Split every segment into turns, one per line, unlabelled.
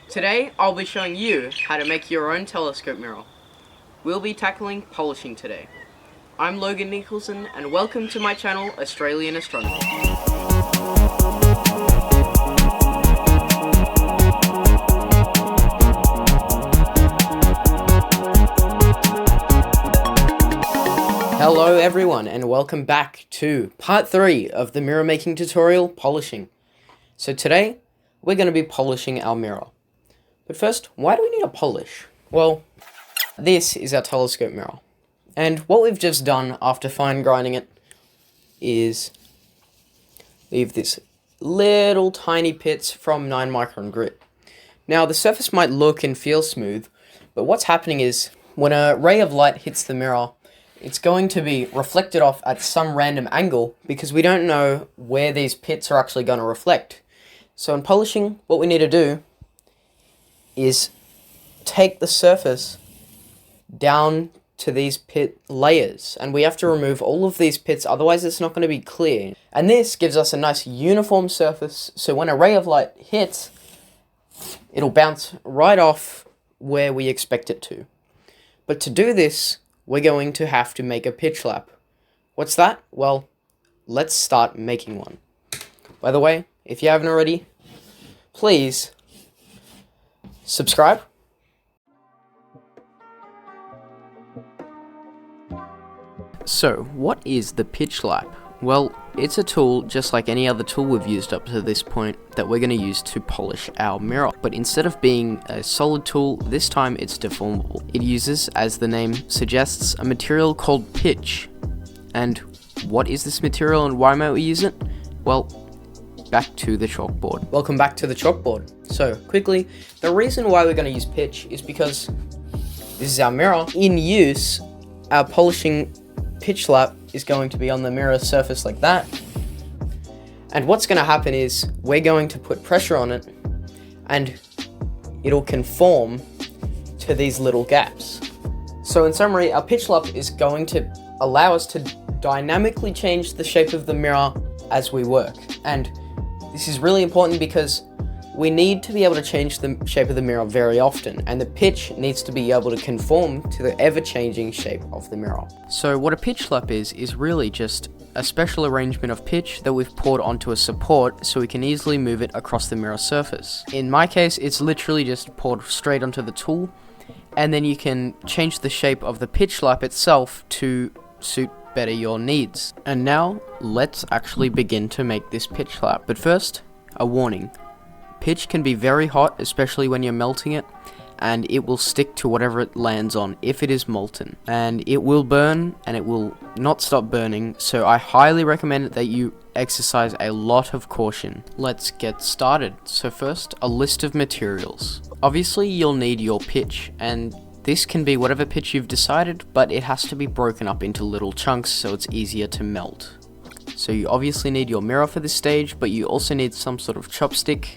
Today I'll be showing you how to make your own telescope mirror. We'll be tackling polishing today. I'm Logan Nicholson and welcome to my channel Australian Astronomy. Hello everyone and welcome back to part 3 of the mirror making tutorial, polishing. So today we're going to be polishing our mirror. But first, why do we need a polish? Well, this is our telescope mirror. And what we've just done after fine grinding it is leave this little tiny pits from 9 micron grit. Now the surface might look and feel smooth, but what's happening is when a ray of light hits the mirror, it's going to be reflected off at some random angle because we don't know where these pits are actually going to reflect. So in polishing, what we need to do is take the surface down to these pit layers, and we have to remove all of these pits, otherwise it's not going to be clear. And this gives us a nice uniform surface, so when a ray of light hits, it'll bounce right off where we expect it to. But to do this, we're going to have to make a pitch lap. What's that? Well, let's start making one. By the way, if you haven't already, please subscribe. So, what is the pitch lap? Well, it's a tool just like any other tool we've used up to this point that we're going to use to polish our mirror. But instead of being a solid tool, this time it's deformable. It uses, as the name suggests, a material called pitch. And what is this material and why might we use it? Well, back to the chalkboard. Welcome back to the chalkboard. So, quickly, the reason why we're going to use pitch is because this is our mirror. In use, our polishing pitch lap is going to be on the mirror surface like that. And what's going to happen is we're going to put pressure on it and it'll conform to these little gaps. So in summary, our pitch lap is going to allow us to dynamically change the shape of the mirror as we work. And this is really important because we need to be able to change the shape of the mirror very often, and the pitch needs to be able to conform to the ever-changing shape of the mirror. So what a pitch lap is really just a special arrangement of pitch that we've poured onto a support so we can easily move it across the mirror surface. In my case, it's literally just poured straight onto the tool, and then you can change the shape of the pitch lap itself to suit better your needs. And now, let's actually begin to make this pitch lap. But first, a warning. Pitch can be very hot, especially when you're melting it, and it will stick to whatever it lands on if it is molten. And it will burn, and it will not stop burning, so I highly recommend that you exercise a lot of caution. Let's get started. So first, a list of materials. Obviously, you'll need your pitch, and this can be whatever pitch you've decided, but it has to be broken up into little chunks so it's easier to melt. So you obviously need your mirror for this stage, but you also need some sort of chopstick,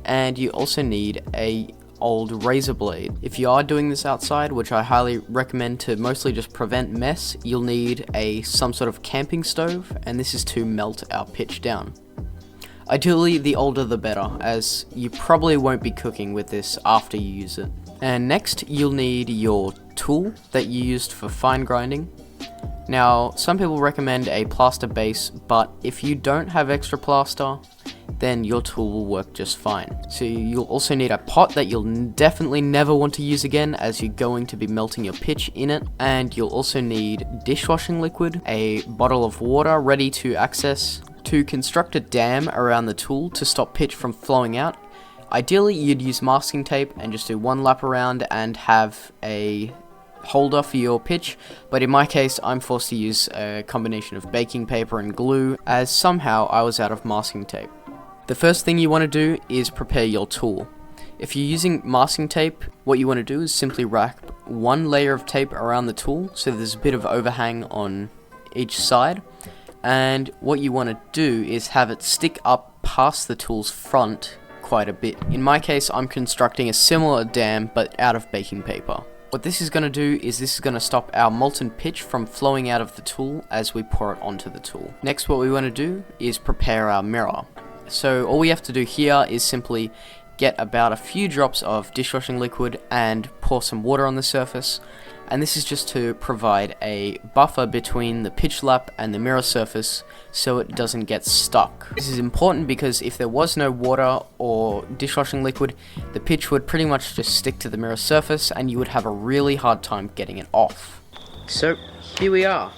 and you also need a old razor blade. If you are doing this outside, which I highly recommend to mostly just prevent mess, you'll need some sort of camping stove, and this is to melt our pitch down. Ideally, the older the better, as you probably won't be cooking with this after you use it. And next, you'll need your tool that you used for fine grinding. Now, some people recommend a plaster base, but if you don't have extra plaster, then your tool will work just fine. So you'll also need a pot that you'll definitely never want to use again, as you're going to be melting your pitch in it. And you'll also need dishwashing liquid, a bottle of water ready to access. To construct a dam around the tool to stop pitch from flowing out, ideally you'd use masking tape and just do one lap around and have a holder for your pitch, but in my case I'm forced to use a combination of baking paper and glue, as somehow I was out of masking tape. The first thing you want to do is prepare your tool. If you're using masking tape, what you want to do is simply wrap one layer of tape around the tool so there's a bit of overhang on each side, and what you want to do is have it stick up past the tool's front quite a bit. In my case, I'm constructing a similar dam but out of baking paper. What this is going to do is this is going to stop our molten pitch from flowing out of the tool as we pour it onto the tool. Next, what we want to do is prepare our mirror. So all we have to do here is simply get about a few drops of dishwashing liquid and pour some water on the surface, and this is just to provide a buffer between the pitch lap and the mirror surface so it doesn't get stuck. This is important because if there was no water or dishwashing liquid, the pitch would pretty much just stick to the mirror surface and you would have a really hard time getting it off. So here we are.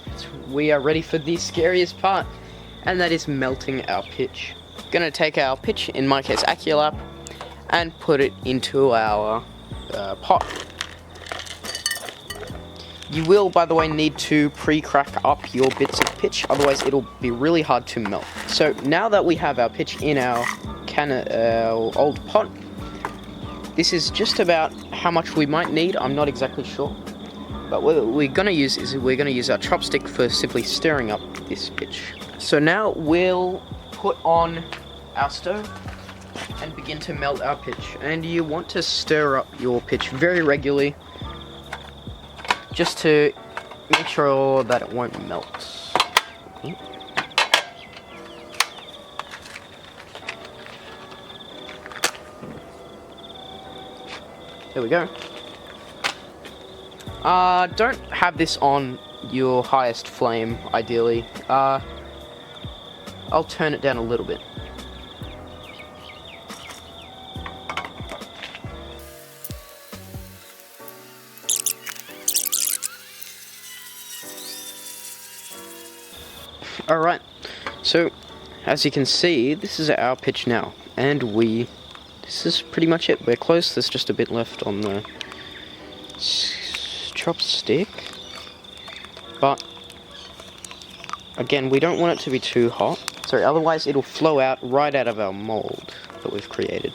We are ready for the scariest part, and that is melting our pitch. Gonna take our pitch, in my case Aculap, and put it into our pot. You will, by the way, need to pre-crack up your bits of pitch, otherwise it'll be really hard to melt. So now that we have our pitch in our old pot, this is just about how much we might need. I'm not exactly sure, but what we're gonna use is our chopstick for simply stirring up this pitch. So now we'll put on our stove and begin to melt our pitch, and you want to stir up your pitch very regularly just to make sure that it won't melt. There we go. Don't have this on your highest flame, ideally. I'll turn it down a little bit. Alright, so as you can see, this is our pitch now, and this is pretty much it. We're close. There's just a bit left on the chopstick, but again, we don't want it to be too hot, so otherwise it'll flow out right out of our mold that we've created.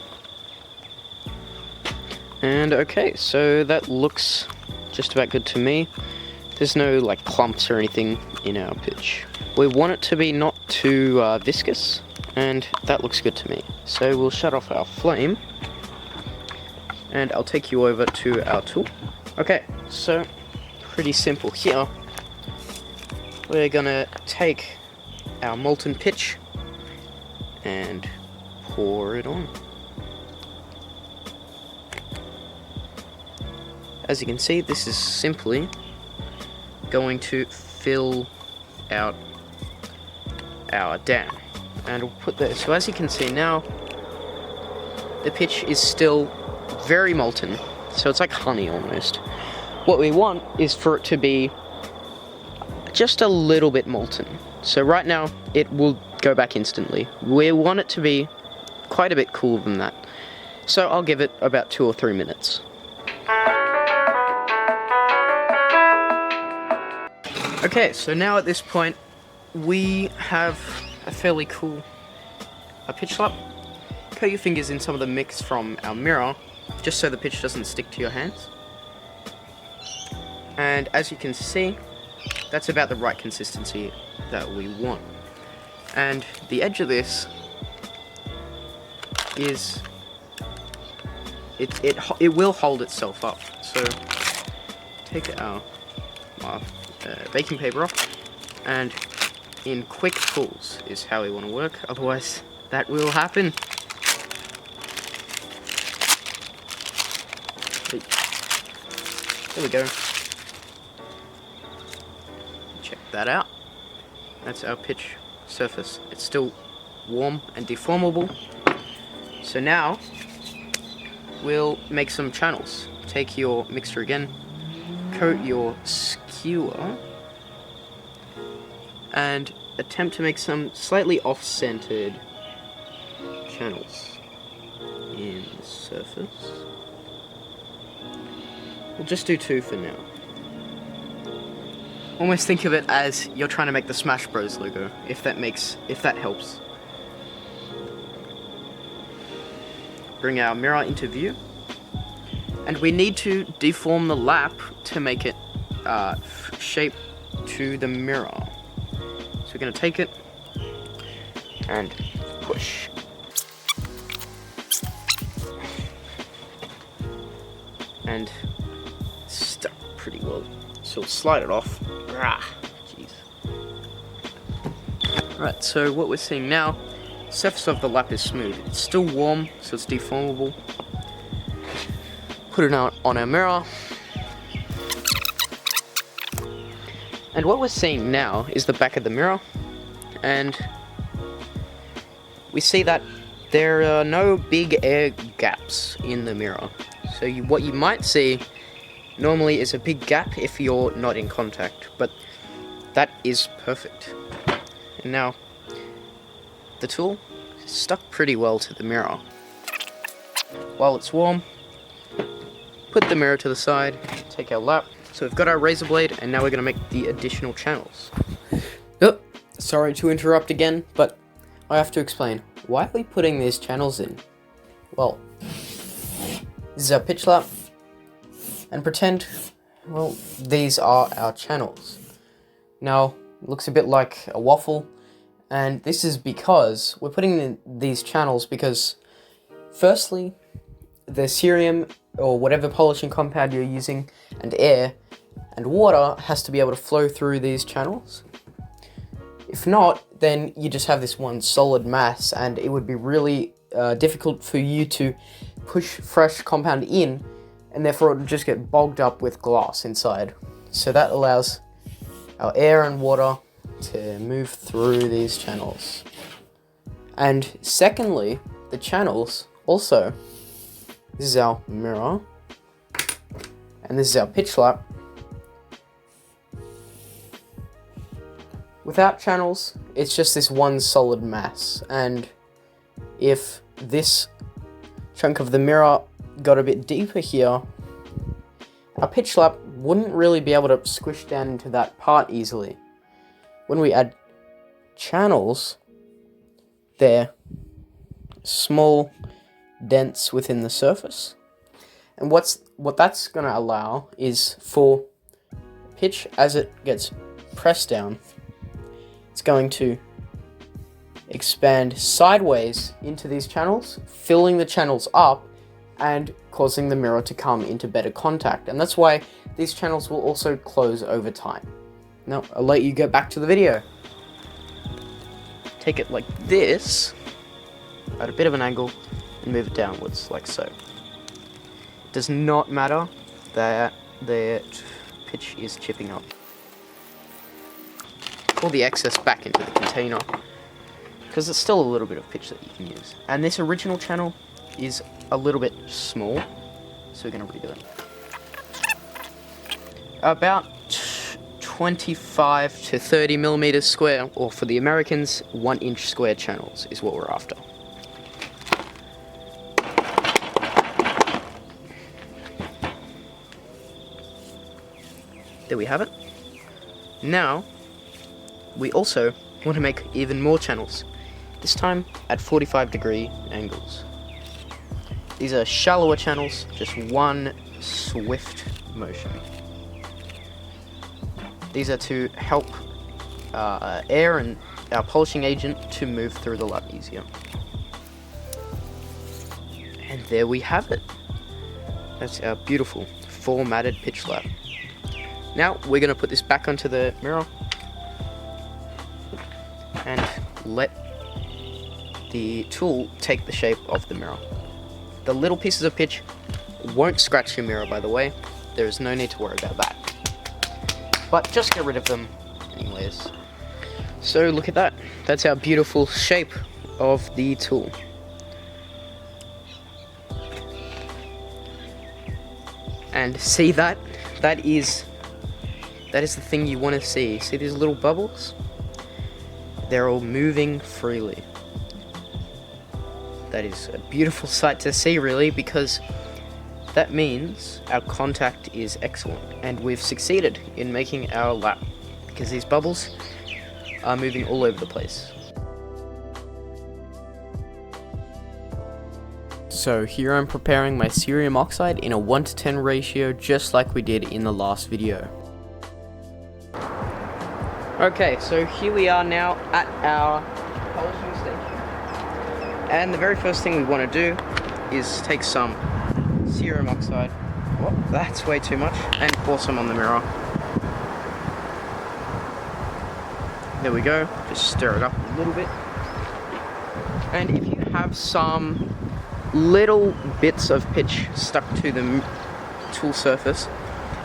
And okay, so that looks just about good to me. There's no like clumps or anything in our pitch. We want it to be not too viscous, and that looks good to me. So we'll shut off our flame, and I'll take you over to our tool. Okay, so pretty simple here. We're gonna take our molten pitch and pour it on. As you can see, this is simply going to fill out our dam, and we'll put there. So as you can see now, the pitch is still very molten, so it's like honey almost. What we want is for it to be just a little bit molten. So right now it will go back instantly. We want it to be quite a bit cooler than that, so I'll give it about 2 or 3 minutes. Okay, so now at this point we have a fairly cool pitch lap. Coat your fingers in some of the mix from our mirror, just so the pitch doesn't stick to your hands. And as you can see, that's about the right consistency that we want. And the edge of this is, it will hold itself up. So take our baking paper off, and in quick pulls is how we want to work, otherwise that will happen. There we go. Check that out. That's our pitch surface. It's still warm and deformable. So now we'll make some channels. Take your mixture again, coat your skewer, and attempt to make some slightly off-centered channels in the surface. We'll just do 2 for now. Almost think of it as you're trying to make the Smash Bros logo, if that helps. Bring our mirror into view, and we need to deform the lap to make it shape to the mirror. So we're going to take it and push. And it's stuck pretty well. So we'll slide it off. Jeez. Right, so what we're seeing now surface of the lap is smooth. It's still warm, so it's deformable. Put it on our mirror. And what we're seeing now is the back of the mirror, and we see that there are no big air gaps in the mirror. So what you might see normally is a big gap if you're not in contact, but that is perfect. And now, the tool is stuck pretty well to the mirror. While it's warm, put the mirror to the side, take our lap. So we've got our razor blade, and now we're going to make the additional channels. Oh, sorry to interrupt again, but I have to explain. Why are we putting these channels in? Well, this is our pitch lap, and pretend, well, these are our channels. Now, it looks a bit like a waffle, and this is because we're putting in these channels because, firstly, the cerium or whatever polishing compound you're using, and air and water has to be able to flow through these channels. If not, then you just have this one solid mass, and it would be really difficult for you to push fresh compound in, and therefore it would just get bogged up with glass inside. So that allows our air and water to move through these channels. And secondly, the channels also, this is our mirror, and this is our pitch lap. Without channels, it's just this one solid mass, and if this chunk of the mirror got a bit deeper here, our pitch lap wouldn't really be able to squish down into that part easily. When we add channels, they're small dents within the surface, and what that's going to allow is for pitch, as it gets pressed down, it's going to expand sideways into these channels, filling the channels up and causing the mirror to come into better contact. And that's why these channels will also close over time. Now, I'll let you go back to the video. Take it like this, at a bit of an angle, and move it downwards, like so. It does not matter that the pitch is chipping up. All the excess back into the container, because it's still a little bit of pitch that you can use. And this original channel is a little bit small, so we're going to redo it. About 25 to 30 millimeters square, or for the Americans, 1 inch square channels is what we're after. There we have it. Now, we also want to make even more channels, this time at 45-degree angles. These are shallower channels, just one swift motion. These are to help air and our polishing agent to move through the lap easier. And there we have it. That's our beautiful formatted pitch lap. Now we're going to put this back onto the mirror and let the tool take the shape of the mirror. The little pieces of pitch won't scratch your mirror, by the way. There is no need to worry about that. But just get rid of them anyways. So look at that. That's our beautiful shape of the tool. And see that? That is the thing you want to see. See these little bubbles? They're all moving freely. That is a beautiful sight to see, really, because that means our contact is excellent, and we've succeeded in making our lap, because these bubbles are moving all over the place. So here I'm preparing my cerium oxide in a 1:10 ratio, just like we did in the last video. Okay, so here we are now at our polishing station. And the very first thing we want to do is take some cerium oxide. Oh, that's way too much. And pour some on the mirror. There we go. Just stir it up a little bit. And if you have some little bits of pitch stuck to the tool surface,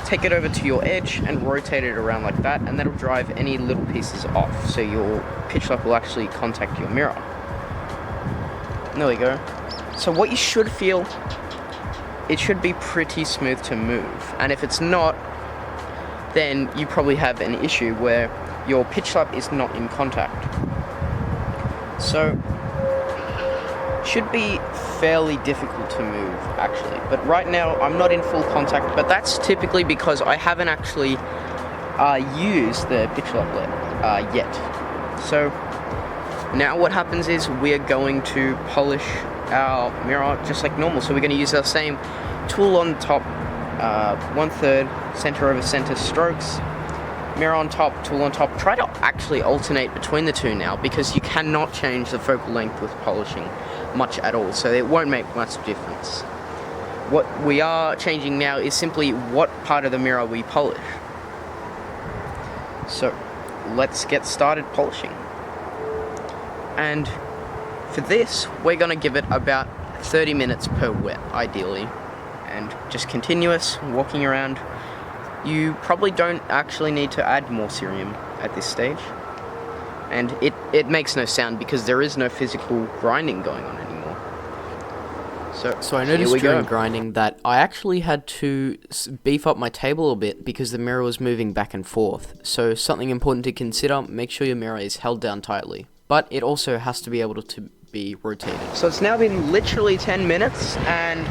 take it over to your edge and rotate it around like that, and that'll drive any little pieces off, so your pitch light will actually contact your mirror. And there we go. So what you should feel, it should be pretty smooth to move, and if it's not, then you probably have an issue where your pitch light is not in contact. So should be fairly difficult to move actually, but right now I'm not in full contact, but that's typically because I haven't actually used the pitch light yet. So now what happens is we're going to polish our mirror just like normal. So we're going to use our same tool on top, 1/3 center over center strokes, mirror on top, tool on top. Try to actually alternate between the two now, because you cannot change the focal length with polishing much at all, so it won't make much difference. What we are changing now is simply what part of the mirror we polish. So let's get started polishing. And for this, we're going to give it about 30 minutes per wet, ideally, and just continuous walking around. You probably don't actually need to add more cerium at this stage, and it makes no sound because there is no physical grinding going on anymore. So I noticed during grinding that I actually had to beef up my table a bit because the mirror was moving back and forth. So something important to consider, make sure your mirror is held down tightly, but it also has to be able to be rotated. So it's now been literally 10 minutes and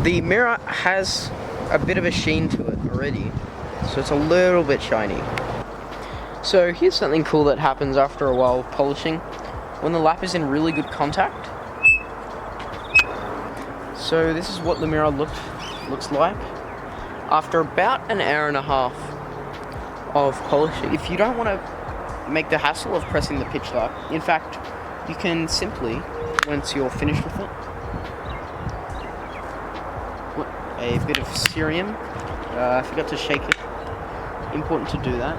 the mirror has a bit of a sheen to it already, so it's a little bit shiny. So here's something cool that happens after a while polishing, when the lap is in really good contact. So this is what the mirror looks like after about an hour and a half of polishing. If you don't want to make the hassle of pressing the pitch light, in fact, you can simply, once you're finished with it, put a bit of cerium. I forgot to shake it. Important to do that.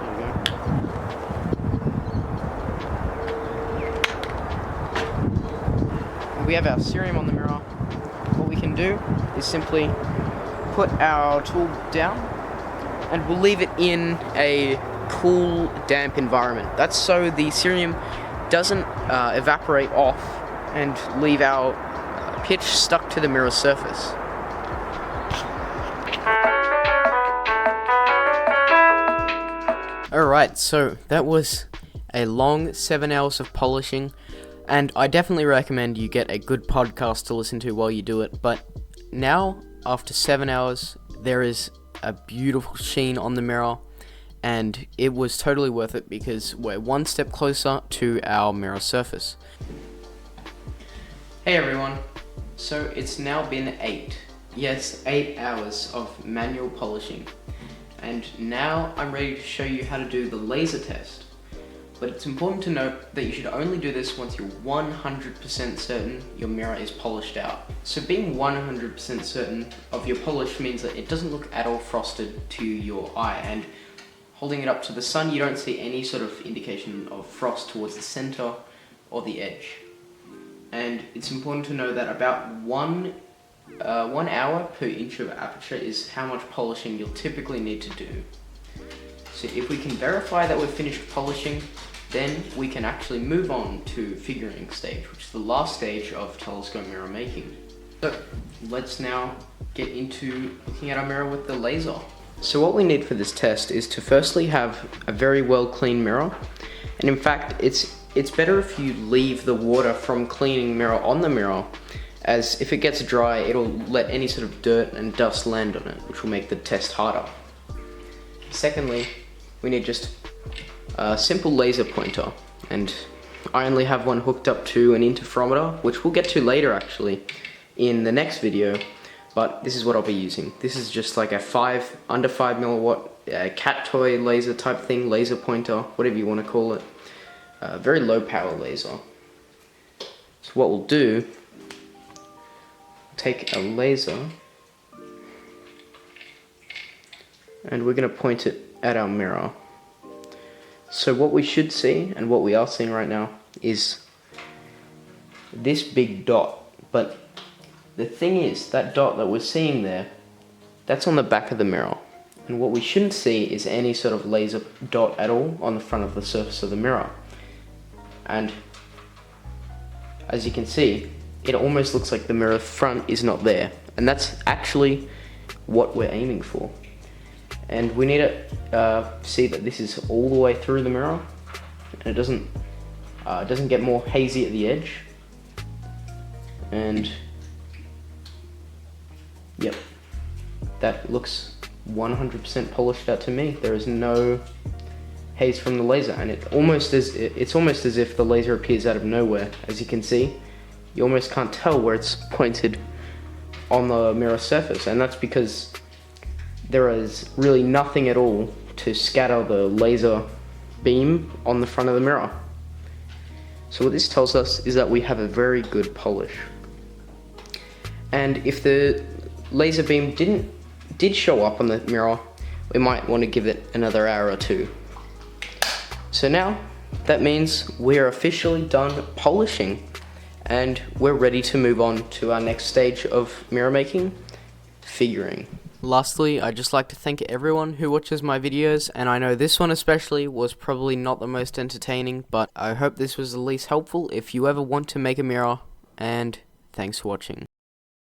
There we go. We have our cerium on the mirror. What we can do is simply put our tool down and we'll leave it in a cool, damp environment. That's so the cerium doesn't evaporate off and leave our pitch stuck to the mirror surface. Alright, so that was a long 7 hours of polishing, and I definitely recommend you get a good podcast to listen to while you do it, but now, after 7 hours, there is a beautiful sheen on the mirror, and it was totally worth it because we're one step closer to our mirror surface. Hey everyone, so it's now been 8 hours of manual polishing. And now I'm ready to show you how to do the laser test. But it's important to note that you should only do this once you're 100% certain your mirror is polished out. So being 100% certain of your polish means that it doesn't look at all frosted to your eye, and holding it up to the sun you don't see any sort of indication of frost towards the center or the edge. And it's important to know that about 1 hour per inch of aperture is how much polishing you'll typically need to do. So if we can verify that we've finished polishing, then we can actually move on to figuring stage, which is the last stage of telescope mirror making. So let's now get into looking at our mirror with the laser. So what we need for this test is to firstly have a very well clean mirror, and in fact it's better if you leave the water from cleaning mirror on the mirror, as if it gets dry, it'll let any sort of dirt and dust land on it, which will make the test harder. Secondly, we need just a simple laser pointer, and I only have one hooked up to an interferometer, which we'll get to later actually in the next video, but this is what I'll be using. This is just like a under 5 milliwatt cat toy laser type thing, laser pointer, whatever you want to call it. Very low power laser. So what we'll do, take a laser and we're going to point it at our mirror. So what we should see, and what we are seeing right now, is this big dot, but the thing is, that dot that we're seeing there, that's on the back of the mirror. And what we shouldn't see is any sort of laser dot at all on the front of the surface of the mirror. And as you can see, it almost looks like the mirror front is not there. And that's actually what we're aiming for. And we need to see that this is all the way through the mirror, and it doesn't get more hazy at the edge. And yep, that looks 100% polished out to me. There is no haze from the laser, and it's almost as if the laser appears out of nowhere. As you can see, you almost can't tell where it's pointed on the mirror surface, and that's because there is really nothing at all to scatter the laser beam on the front of the mirror. So what this tells us is that we have a very good polish. And if the laser beam did show up on the mirror, we might want to give it another hour or two. So now that means we are officially done polishing, and we're ready to move on to our next stage of mirror making, figuring. Lastly, I'd just like to thank everyone who watches my videos, and I know this one especially was probably not the most entertaining, but I hope this was at least helpful if you ever want to make a mirror, and thanks for watching.